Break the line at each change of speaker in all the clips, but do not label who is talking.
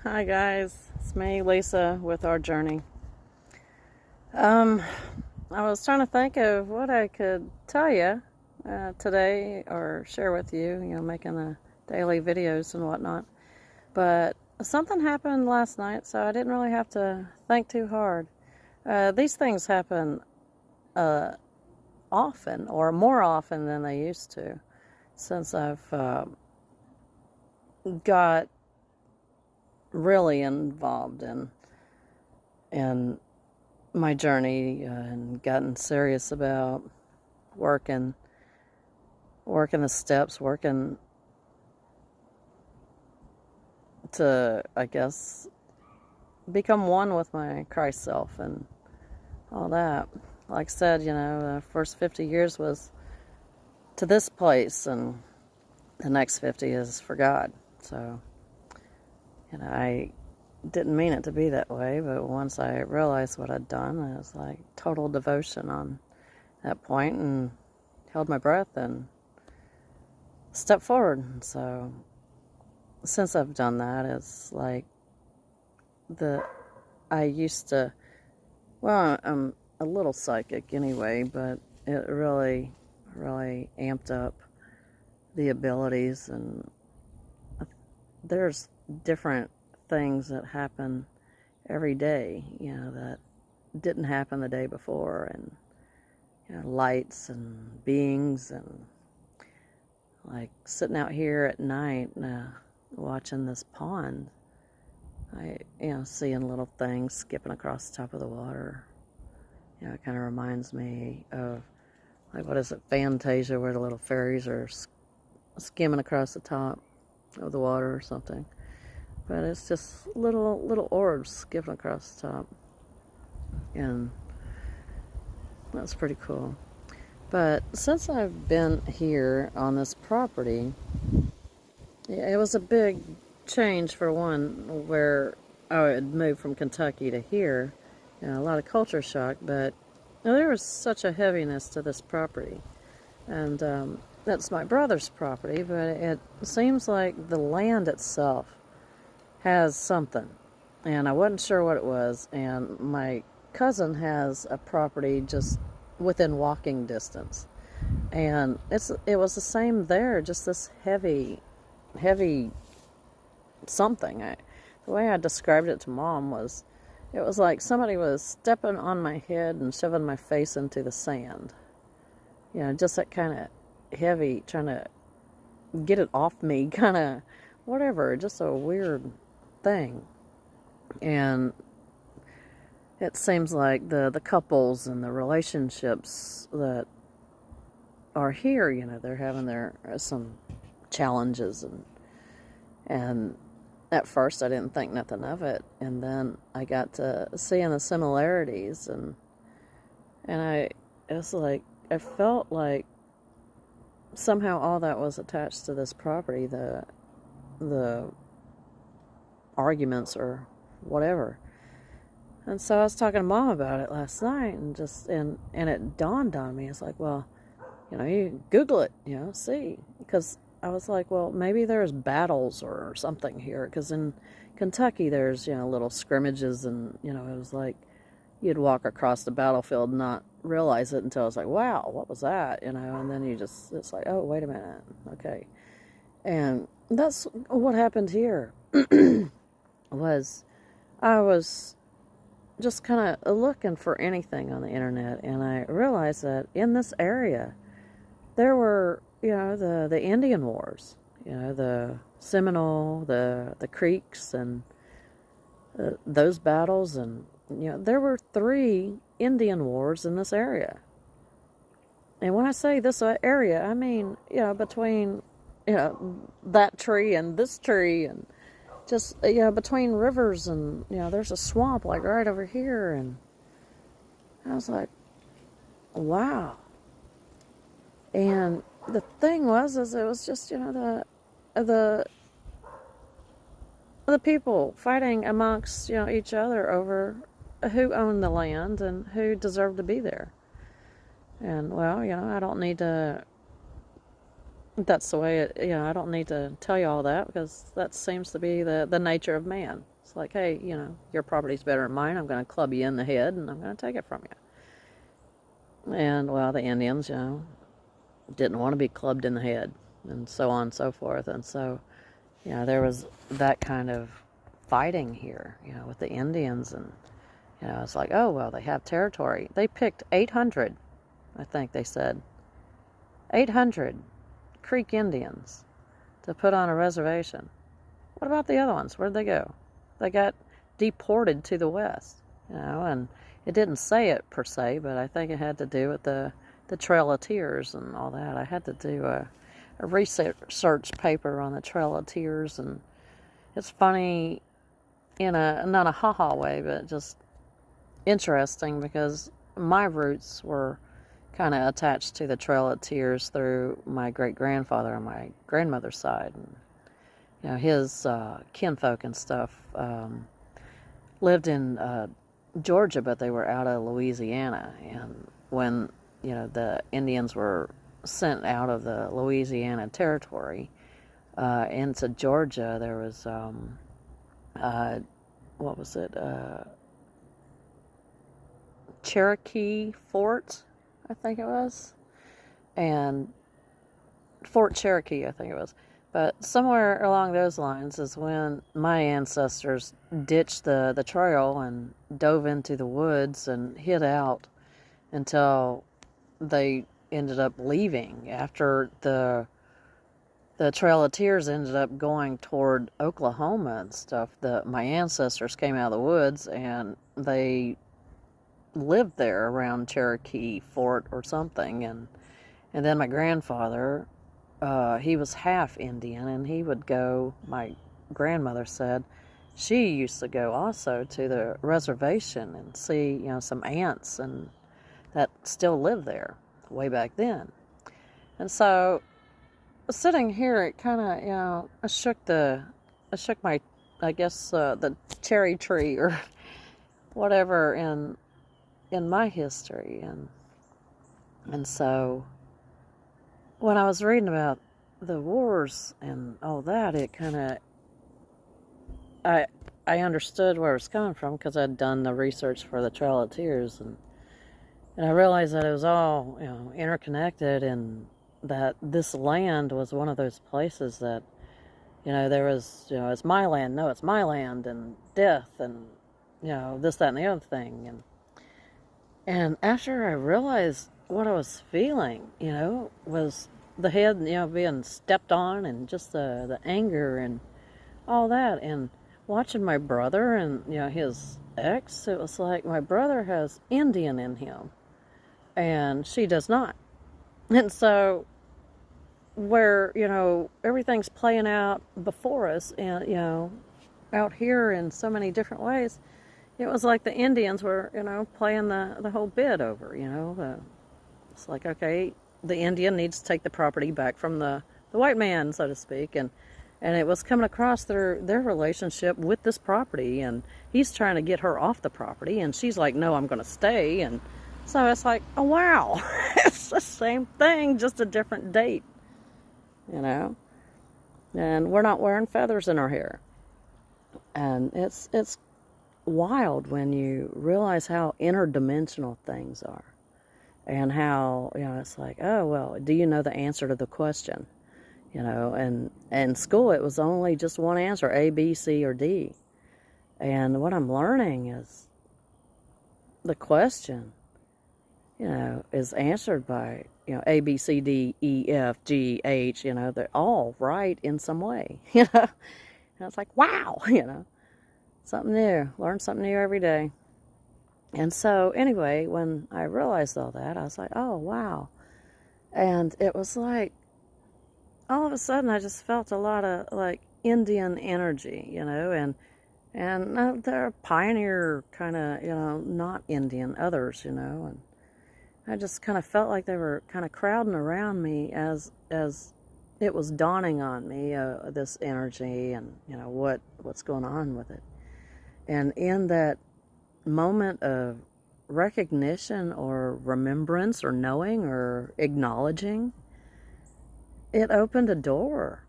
Hi guys, it's me, Lisa, with our journey. Um, I was trying to think of what I could tell you today or share with you, making the daily videos and whatnot. But something happened last night, so I didn't really have to think too hard. These things happen uh, often, or more often than they used to, since I've got really involved in my journey and gotten serious about working working the steps, working to, I guess, become one with my Christ self and all that. Like I said, the first 50 years was to this place, and the next 50 is for God. So, I didn't mean it to be that way, but once I realized what I'd done, it was like total devotion on that point, and held my breath and stepped forward. So since I've done that, it's like I used to, well, I'm a little psychic anyway, but it really, really amped up the abilities, and there's different things that happen every day, that didn't happen the day before, and lights and beings, and like sitting out here at night watching this pond. Seeing little things skipping across the top of the water. It kind of reminds me of, like, what is it, Fantasia, where the little fairies are skimming across the top of the water or something. But it's just little orbs skipping across the top. And that's pretty cool. But since I've been here on this property, it was a big change, for one, where I had moved from Kentucky to here. A lot of culture shock, but there was such a heaviness to this property. And that's my brother's property, but it seems like the land itself has something. And I wasn't sure what it was. And my cousin has a property just within walking distance. And it was the same there, just this heavy something. The way I described it to Mom was, it was like somebody was stepping on my head and shoving my face into the sand. Just that kind of heavy, trying to get it off me, kind of whatever, just a weird thing. And it seems like the couples and the relationships that are here, they're having some challenges, and at first I didn't think nothing of it, and then I got to seeing the similarities, and I felt like somehow all that was attached to this property, the arguments or whatever. And so I was talking to Mom about it last night, and it dawned on me. It's like, well, you Google it, see, because I was like, well, maybe there's battles or something here, because in Kentucky there's, little scrimmages, and, it was like you'd walk across the battlefield and not realize it until it's like, wow, what was that, and then it's like, oh, wait a minute, okay. And that's what happened here. was I was just kind of looking for anything on the internet, and I realized that in this area there were, the Indian Wars, the Seminole, the Creeks, and those battles, and there were 3 Indian Wars in this area. And when I say this area, I mean, between, that tree and this tree, and just, between rivers, and, there's a swamp like right over here. And I was like, wow. And the thing was, it was just, the people fighting amongst, each other over who owned the land and who deserved to be there. And, well, I don't need to that's the way it, I don't need to tell you all that because that seems to be the nature of man. It's like, hey, your property's better than mine. I'm going to club you in the head and I'm going to take it from you. And, well, the Indians, didn't want to be clubbed in the head and so on and so forth. And so, there was that kind of fighting here, with the Indians. And, it's like, oh, well, they have territory. They picked 800, I think they said. 800 Creek Indians to put on a reservation. What about the other ones? Where'd they go? They got deported to the West, and it didn't say it per se, but I think it had to do with the Trail of Tears and all that. I had to do a research paper on the Trail of Tears, and it's funny in not a ha-ha way, but just interesting because my roots were kind of attached to the Trail of Tears through my great-grandfather on my grandmother's side. And, his kinfolk and stuff lived in Georgia, but they were out of Louisiana. And when, the Indians were sent out of the Louisiana territory into Georgia, there was, what was it, Cherokee Fort, I think it was, and Fort Cherokee, I think it was. But somewhere along those lines is when my ancestors ditched the trail and dove into the woods and hid out until they ended up leaving after the Trail of Tears ended up going toward Oklahoma and stuff. My ancestors came out of the woods and they lived there around Cherokee Fort or something, and then my grandfather, he was half Indian, and he would go, my grandmother said she used to go also to the reservation and see, some aunts and that still lived there way back then. And so sitting here, it kind of, I shook my, I guess, the cherry tree or whatever in my history, and so when I was reading about the wars and all that, it kind of I understood where it was coming from because I'd done the research for the Trail of Tears, and I realized that it was all interconnected, and that this land was one of those places that there was it's my land, no, it's my land, and death, and this, that, and the other thing. And after I realized what I was feeling, was the head, being stepped on, and just the anger and all that. And watching my brother and, his ex, it was like my brother has Indian in him and she does not. And so where, everything's playing out before us and, out here in so many different ways, it was like the Indians were, playing the whole bid over, it's like, okay, the Indian needs to take the property back from the white man, so to speak, and it was coming across their relationship with this property, and he's trying to get her off the property, and she's like, no, I'm going to stay. And so it's like, oh, wow, it's the same thing, just a different date, and we're not wearing feathers in our hair. And it's wild when you realize how interdimensional things are, and how it's like, oh, well, do you know the answer to the question? And in school it was only just one answer, A, B, C, or D. And what I'm learning is the question is answered by A, B, C, D, E, F, G, H. They're all right in some way. And it's like, wow. Something new. Learn something new every day. And so, anyway, when I realized all that, I was like, oh, wow. And it was like, all of a sudden, I just felt a lot of, like, Indian energy, and they're pioneer kind of, not Indian, others, and I just kind of felt like they were kind of crowding around me as it was dawning on me, this energy and, what's going on with it. And in that moment of recognition or remembrance or knowing or acknowledging, it opened a door.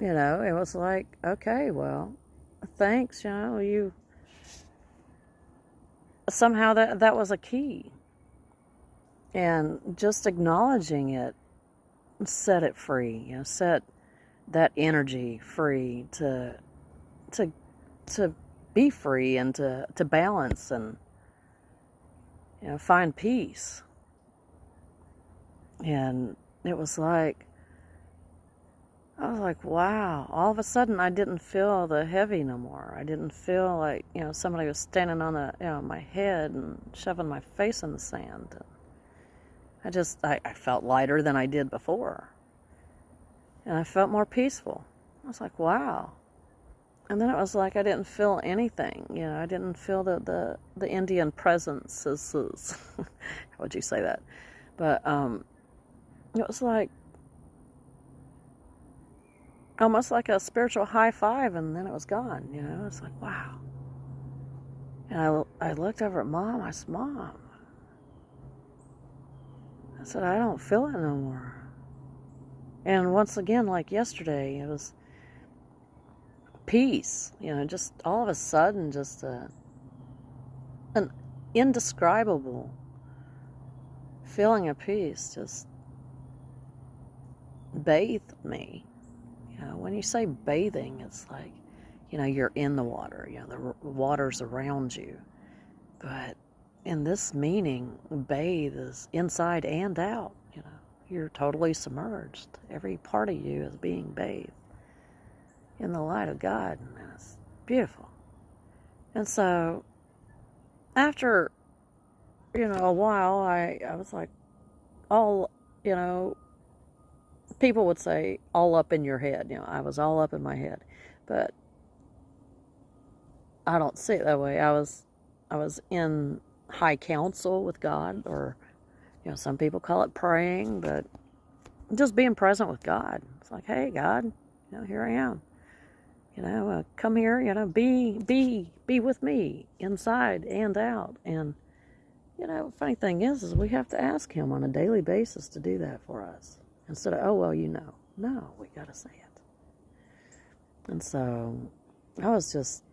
You know, it was like, okay, well, thanks, you know, you somehow that was a key. And just acknowledging it set it free, you know, set that energy free to to be free and to balance and, you know, find peace. And it was like, I was like, wow. All of a sudden, I didn't feel the heavy no more. I didn't feel like, you know, somebody was standing on my head and shoving my face in the sand. I felt lighter than I did before. And I felt more peaceful. I was like, wow. And then it was like I didn't feel anything. You know, I didn't feel the Indian presence. How would you say that? But it was like almost like a spiritual high five, and then it was gone. You know, it's like, wow. And I looked over at Mom. I said, Mom, I said, I don't feel it no more. And once again, like yesterday, it was peace. You know, just all of a sudden, just an indescribable feeling of peace just bathed me. You know, when you say bathing, it's like, you know, you're in the water. You know, the water's around you. But in this meaning, bathe is inside and out. You know, you're totally submerged. Every part of you is being bathed in the light of God, and it's beautiful. And so, after, you know, a while, I was like, all, you know, people would say all up in your head. You know, I was all up in my head, but I don't see it that way. I was in high counsel with God, or, you know, some people call it praying, but just being present with God. It's like, hey, God, you know, here I am. You know, come here. You know, be with me inside and out. And, you know, funny thing is we have to ask Him on a daily basis to do that for us, instead of, oh well, you know. No, we got to say it. And so I was just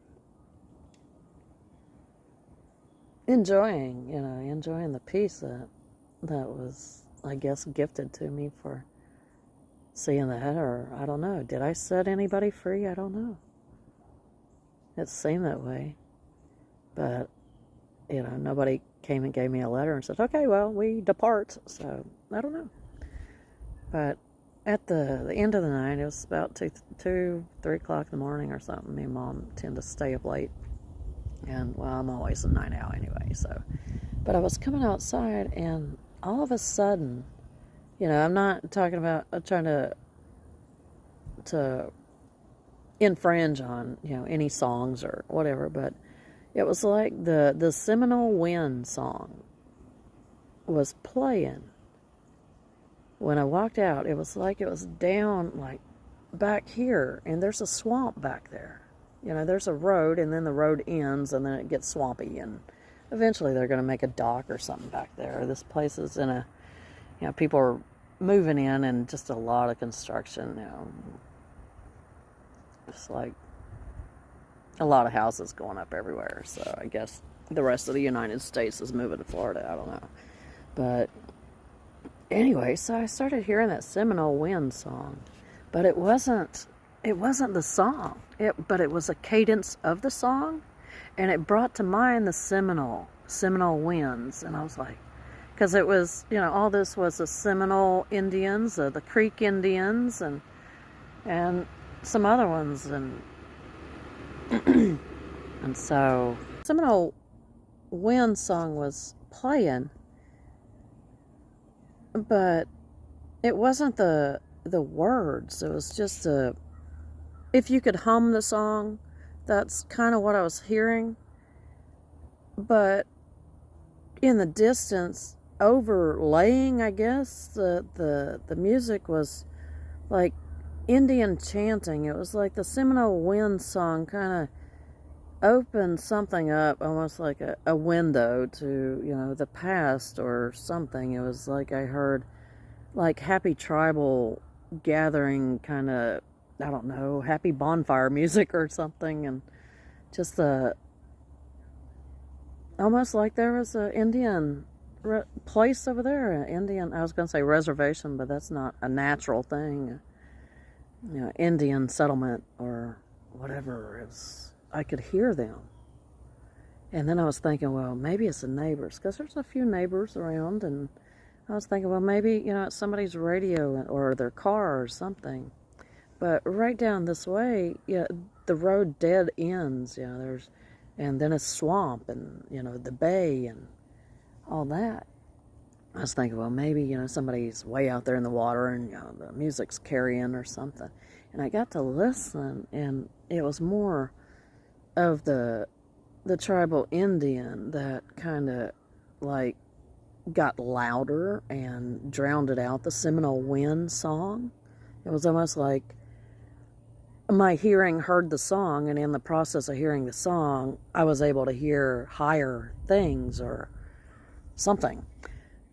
enjoying the peace that was, I guess, gifted to me for seeing that. Or I don't know, did I set anybody free? I don't know. It seemed that way. But, you know, nobody came and gave me a letter and said, okay, well, we depart. So I don't know. But at the end of the night, it was about 3 o'clock in the morning or something. Me and Mom tend to stay up late. And, well, I'm always a night owl anyway, so. But I was coming outside, and all of a sudden, you know, I'm not talking about trying to infringe on, you know, any songs or whatever, but it was like the Seminole Wind song was playing. When I walked out, it was like it was down, like, back here, and there's a swamp back there. You know, there's a road, and then the road ends, and then it gets swampy, and eventually they're going to make a dock or something back there. This place is in a, you know, people are moving in, and just a lot of construction, you know. It's like a lot of houses going up everywhere, so I guess the rest of the United States is moving to Florida, I don't know. But anyway, so I started hearing that Seminole Wind song, but it wasn't the song, but it was a cadence of the song, and it brought to mind the Seminole winds, and I was like, because it was, you know, all this was the Seminole Indians, the Creek Indians, and some other ones, and and so Seminole Wind song was playing, but it wasn't the words. It was just if you could hum the song, that's kind of what I was hearing. But in the distance, overlaying, I guess, the music was like Indian chanting. It was like the Seminole Wind song kind of opened something up, almost like a window to, you know, the past or something. It was like I heard like happy tribal gathering kind of, I don't know, happy bonfire music or something, and just almost like there was an Indian place over there, an Indian, I was going to say reservation, but that's not a natural thing, Indian settlement or whatever. I could hear them. And then I was thinking, well, maybe it's the neighbors, because there's a few neighbors around, and I was thinking, well, maybe, it's somebody's radio or their car or something. But right down this way, the road dead ends, and then it's swamp and, the bay and all that. I was thinking, well, maybe, somebody's way out there in the water and, the music's carrying or something. And I got to listen, and it was more of the tribal Indian that kind of, like, got louder and drowned out the Seminole Wind song. It was almost like my hearing heard the song, and in the process of hearing the song, I was able to hear higher things or something.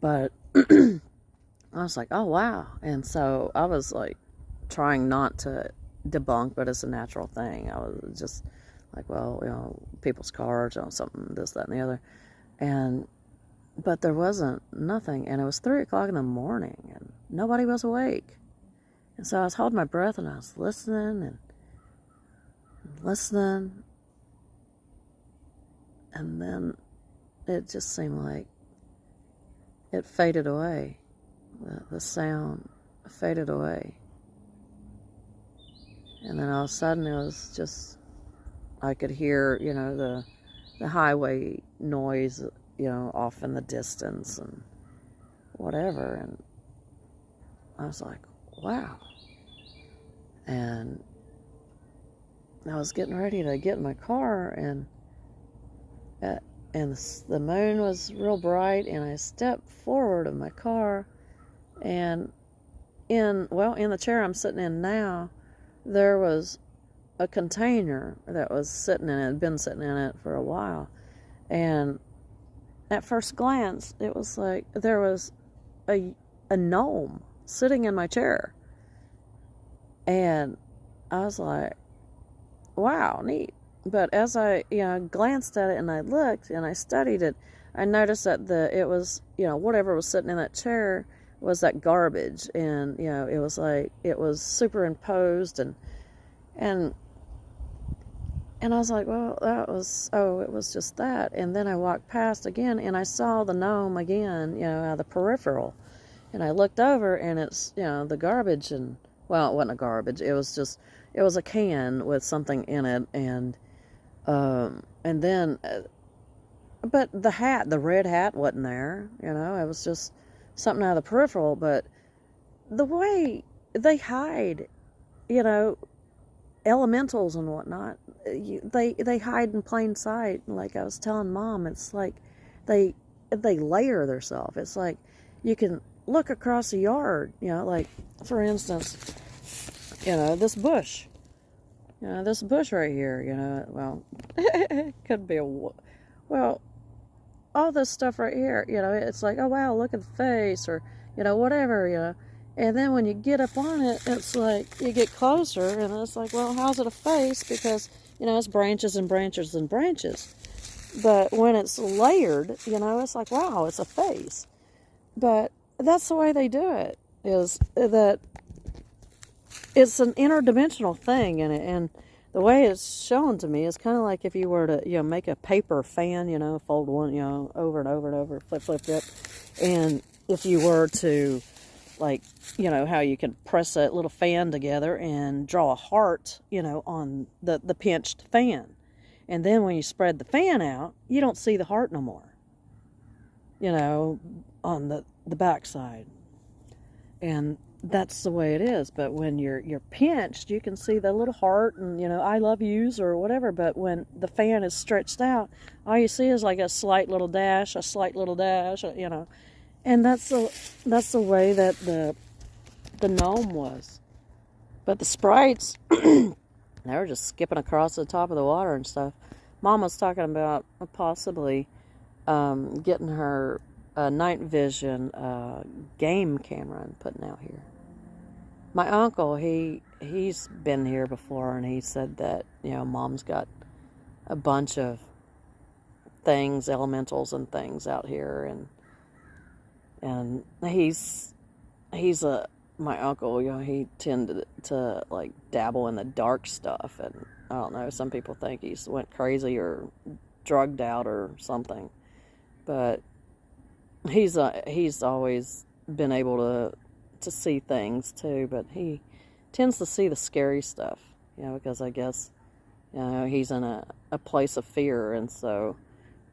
But I was like, oh, wow. And so I was like trying not to debunk, but it's a natural thing. I was just like, well, people's cars, something, this, that, and the other. But there wasn't nothing. And it was 3 o'clock in the morning, and nobody was awake. And so I was holding my breath, and I was listening and listening. And then it just seemed like it faded away. The sound faded away. And then all of a sudden it was just, I could hear, the highway noise, off in the distance and whatever. And I was like, wow. And I was getting ready to get in my car, and the moon was real bright, and I stepped forward of my car, and in the chair I'm sitting in now, there was a container that was sitting in it, had been sitting in it for a while. And at first glance, it was like there was a gnome sitting in my chair. And I was like, wow, neat. But as I, glanced at it and I looked and I studied it, I noticed that it was, whatever was sitting in that chair was that garbage. And, it was like, it was superimposed and I was like, well, it was just that. And then I walked past again and I saw the gnome again, out of the peripheral. And I looked over and it's, the garbage and, well, it wasn't a garbage. It was a can with something in it. And then, but the red hat wasn't there, it was just something out of the peripheral. But the way they hide, elementals and whatnot, they hide in plain sight. Like I was telling Mom, it's like they layer themselves. It's like you can look across the yard, like for instance, this bush. This bush right here, well, it could be all this stuff right here, it's like, oh wow, look at the face, or, whatever, And then when you get up on it, it's like, you get closer, and it's like, well, how's it a face? Because, it's branches and branches and branches. But when it's layered, it's like, wow, it's a face. But that's the way they do it, is that it's an interdimensional thing, and the way it's shown to me is kind of like if you were to, make a paper fan, fold one, over and over and over, flip, flip, flip. And if you were to, like, how you can press that little fan together and draw a heart, on the pinched fan. And then when you spread the fan out, you don't see the heart no more, on the backside. And that's the way it is. But when you're pinched, you can see the little heart and, I love yous or whatever. But when the fan is stretched out, all you see is like a slight little dash, And that's the way that the gnome was. But the sprites, they were just skipping across the top of the water and stuff. Mom was talking about possibly getting her night vision game camera and putting out here. My uncle, he's been here before, and he said that, Mom's got a bunch of things, elementals and things out here, and he's a my uncle, he tended to like dabble in the dark stuff, and I don't know, some people think he's went crazy or drugged out or something, but he's always been able to see things too, but he tends to see the scary stuff, because I guess, he's in a place of fear, and so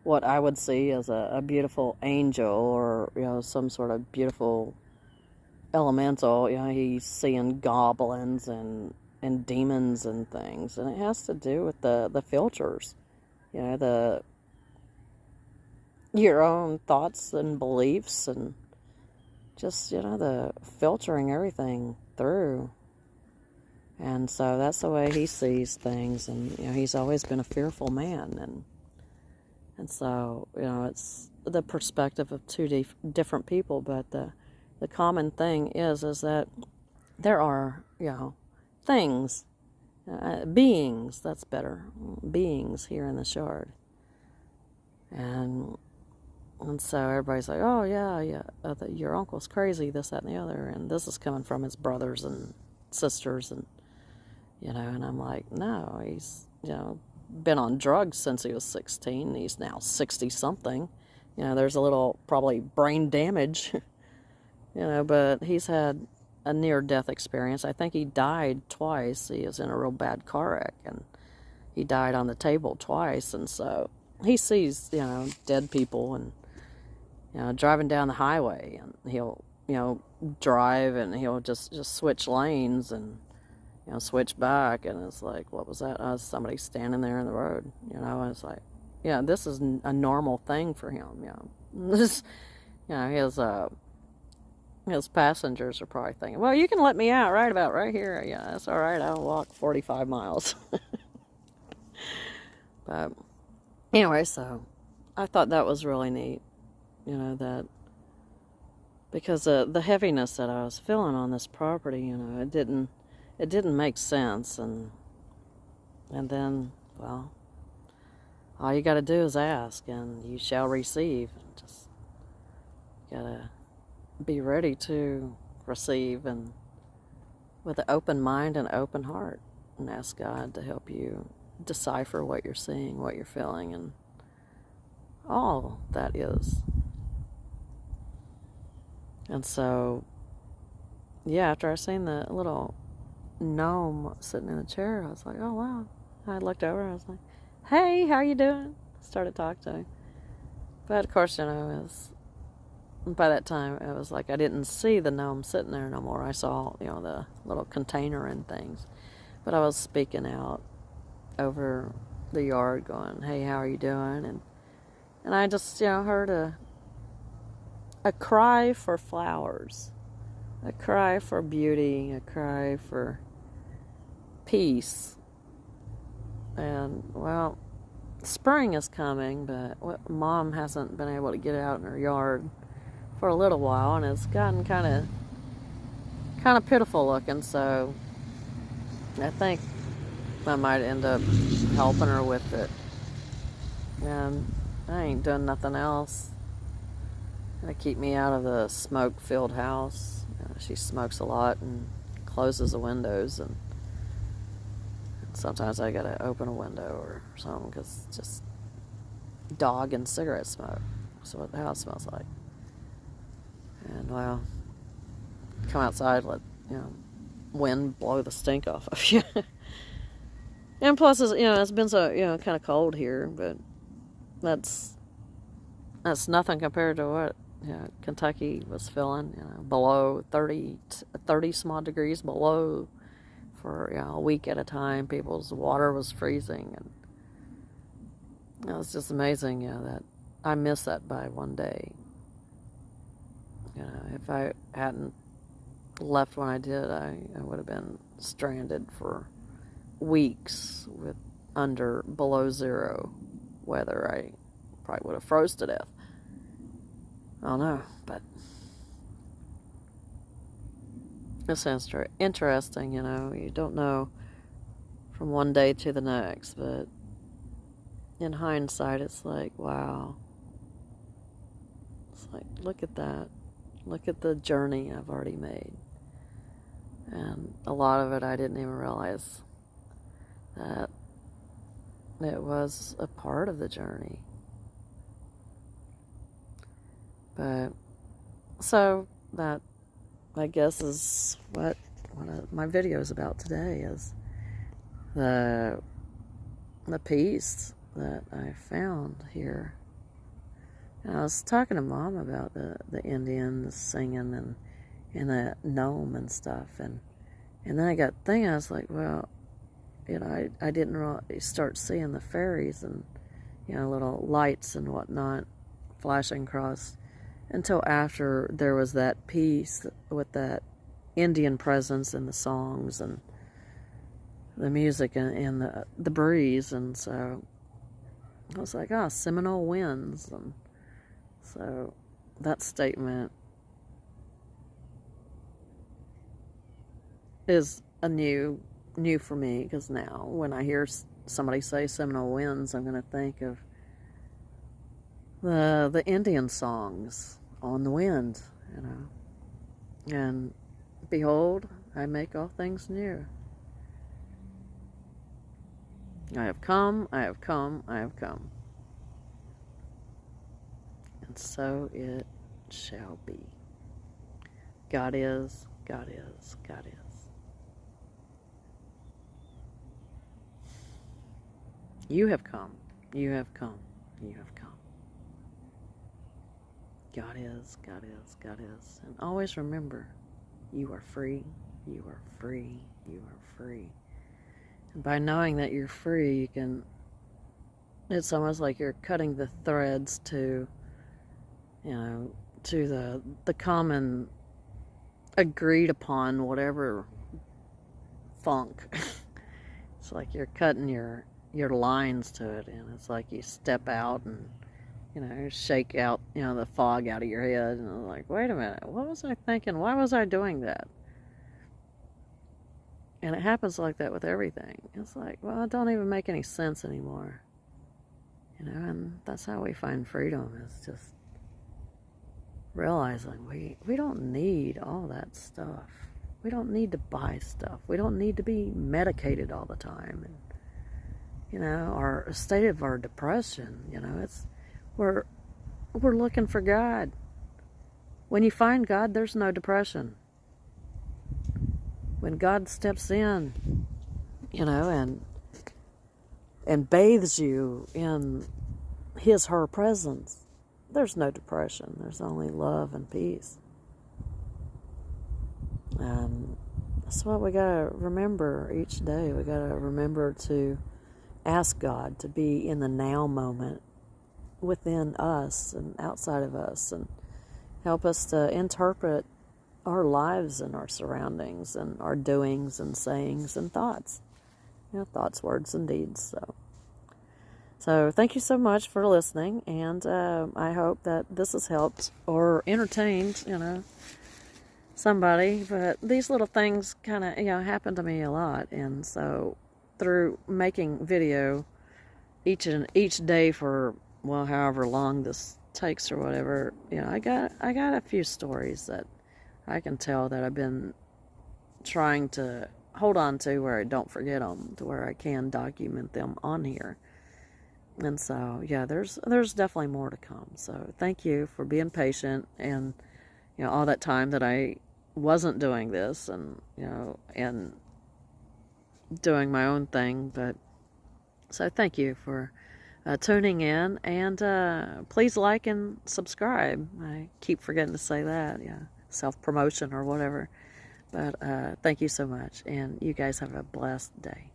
what I would see as a beautiful angel or, some sort of beautiful elemental, he's seeing goblins and demons and things, and it has to do with the filters, your own thoughts and beliefs, and just, the filtering everything through. And so that's the way he sees things, and, he's always been a fearful man, and so, it's the perspective of two different people, but the common thing is that there are, things, beings, that's better, beings here in the Shard. And so everybody's like, oh, yeah, your uncle's crazy, this, that, and the other, and this is coming from his brothers and sisters, and, and I'm like, no, he's, been on drugs since he was 16. He's now 60-something. There's a little, probably, brain damage, but he's had a near-death experience. I think he died twice. He was in a real bad car wreck, and he died on the table twice, and so he sees, dead people, and, driving down the highway, and he'll, drive, and he'll just switch lanes, and, switch back, and it's like, what was that? Somebody standing there in the road, and it's like, this is a normal thing for him, This, his passengers are probably thinking, well, you can let me out right about right here. Yeah, that's all right. I'll walk 45 miles. But anyway, so I thought that was really neat, that because the heaviness that I was feeling on this property, it didn't make sense, and then, well, all you got to do is ask, and you shall receive. Just gotta be ready to receive, and with an open mind and open heart, and ask God to help you decipher what you're seeing, what you're feeling, and all that is. And so, yeah, after I seen the little gnome sitting in a chair, I was like, oh, wow. I looked over, and I was like, hey, how you doing? Started talking to him. But, of course, by that time, it was like I didn't see the gnome sitting there no more. I saw, the little container and things. But I was speaking out over the yard going, hey, how are you doing? And I just, heard a cry for flowers, a cry for beauty, a cry for peace. And, well, spring is coming, but Mom hasn't been able to get out in her yard for a little while, and it's gotten kind of pitiful looking, so I think I might end up helping her with it. And I ain't doing nothing else to keep me out of the smoke-filled house. She smokes a lot and closes the windows, and sometimes I gotta open a window or something, because it's just dog and cigarette smoke. That's what the house smells like. And, well, come outside, let, wind blow the stink off of you. And plus, it's been so, kind of cold here, but that's nothing compared to what, Kentucky was feeling, below 30 some odd degrees below for, a week at a time. People's water was freezing, and it was just amazing, that I missed that by one day. If I hadn't left when I did, I would have been stranded for weeks with below zero weather. I probably would have froze to death. I don't know, but It's interesting, you know. You don't know from one day to the next, but in hindsight, it's like, wow. It's like, look at that. Look at the journey I've already made. And a lot of it I didn't even realize that it was a part of the journey. But, so, that, I guess, is what one of my video is about today, is the peace that I found here. And I was talking to Mom about the Indians singing and the gnome and stuff, and then I got thinking, I was like, well, you know, I didn't really start seeing the fairies and, you know, little lights and whatnot flashing across until after there was that piece with that Indian presence and the songs and the music and the breeze. And so I was like, oh, Seminole winds. And so that statement is a new for me, because now when I hear somebody say Seminole winds, I'm going to think of the Indian songs on the wind, you know. And behold, I make all things new. I have come, I have come, I have come. And so it shall be. God is, God is, God is. You have come, you have come, you have come. God is, God is, God is. And always remember, you are free, you are free, you are free. And by knowing that you're free, you can, it's almost like you're cutting the threads to, you know, to the common agreed upon whatever funk. It's like you're cutting your lines to it, and it's like you step out and, you know, shake out, you know, the fog out of your head, and I'm like, wait a minute, what was I thinking? Why was I doing that? And it happens like that with everything. It's like, well, it don't even make any sense anymore. You know, and that's how we find freedom, is just realizing we don't need all that stuff. We don't need to buy stuff. We don't need to be medicated all the time. And, you know, our state of our depression, you know, it's, we're looking for God. When you find God, there's no depression. When God steps in, you know, and bathes you in his, her presence, there's no depression. There's only love and peace. And that's what we gotta remember each day. We gotta remember to ask God to be in the now moment within us and outside of us, and help us to interpret our lives and our surroundings and our doings and sayings and thoughts. You know, thoughts, words, and deeds. So thank you so much for listening, and I hope that this has helped or entertained, you know, somebody. But these little things kind of, you know, happen to me a lot, and so through making video each day for, well, however long this takes or whatever, you know, I got a few stories that I can tell that I've been trying to hold on to, where I don't forget them, to where I can document them on here. And so, yeah, there's definitely more to come. So thank you for being patient, and, you know, all that time that I wasn't doing this, and, you know, and doing my own thing. But so thank you for tuning in, and please like and subscribe. I keep forgetting to say that, yeah, self-promotion or whatever. But thank you so much, and you guys have a blessed day.